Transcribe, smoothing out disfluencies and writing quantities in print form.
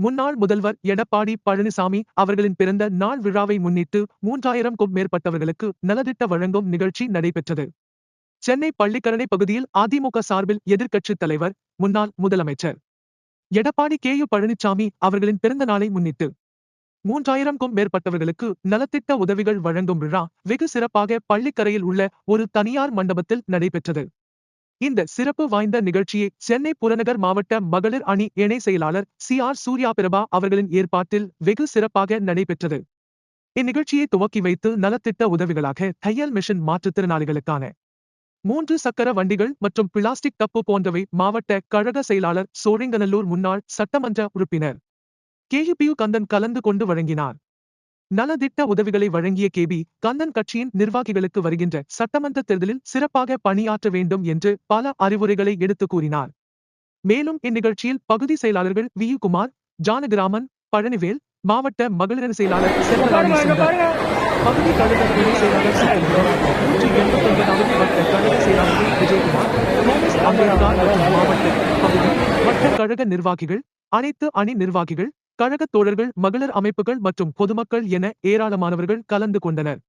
முன்னாள் முதல்வர் எடப்பாடி பழனிசாமி அவர்களின் பிறந்த நாள் விழாவை முன்னிட்டு 3000க்கும் மேற்பட்டவர்களுக்கு நலத்திட்ட வழங்கும் நிகழ்ச்சி நடைபெற்றது. சென்னை பள்ளிக்கரணை பகுதியில் அதிமுக சார்பில் எதிர்க்கட்சித் தலைவர், முன்னாள் முதலமைச்சர் எடப்பாடி பழனிசாமி அவர்களின் பிறந்த நாளை முன்னிட்டு 3000க்கும் மேற்பட்டவர்களுக்கு நலத்திட்ட உதவிகள் வழங்கும் விழா வெகு சிறப்பாக பள்ளிக்கரையில் உள்ள ஒரு தனியார் மண்டபத்தில் நடைபெற்றது. இந்த சிறப்பு வாய்ந்த நிகழ்ச்சியை சென்னை புறநகர் மாவட்ட மகளிர் அணி இணை செயலாளர் CR சூர்யாபிரபா அவர்களின் ஏற்பாட்டில் வெகு சிறப்பாக நடைபெற்றது. இந்நிகழ்ச்சியை துவக்கி வைத்து நலத்திட்ட உதவிகளாக தையல் மிஷின் மாற்றுத்திறனாளிகளுக்கான 3 சக்கர வண்டிகள் மற்றும் பிளாஸ்டிக் கப்பு போன்றவை மாவட்ட கழக செயலாளர் சோழிங்கநல்லூர் முன்னாள் சட்டமன்ற உறுப்பினர் KPU கந்தன் கலந்து கொண்டு வழங்கினார். நலத்திட்ட உதவிகளை வழங்கிய கந்தன் கட்சியின் நிர்வாகிகளுக்கு வருகின்ற சட்டமன்ற தேர்தலில் சிறப்பாக பணியாற்ற வேண்டும் என்று பல அறிவுரைகளை எடுத்துக் கூறினார். மேலும் இந்நிகழ்ச்சியில் பகுதி செயலாளர்கள் VU குமார், ஜானகிராமன், பழனிவேல், மாவட்ட மகளிரணி செயலாளர் செல்வராணி சுந்தர், பகுதி கழக துணை செயலாளர் சித்தலிங்கம், 189வது வட்ட கழக செயலாளர்கள் விஜயகுமார், தோமஸ் அம்பேத்கர் மற்றும் மாவட்ட, பகுதி, வட்ட கழக நிர்வாகிகள், அனைத்து அணி நிர்வாகிகள், கழகத் தோழர்கள், மகளிர் அமைப்புகள் மற்றும் பொதுமக்கள் என ஏராளமானவர்கள் கலந்து கொண்டனர்.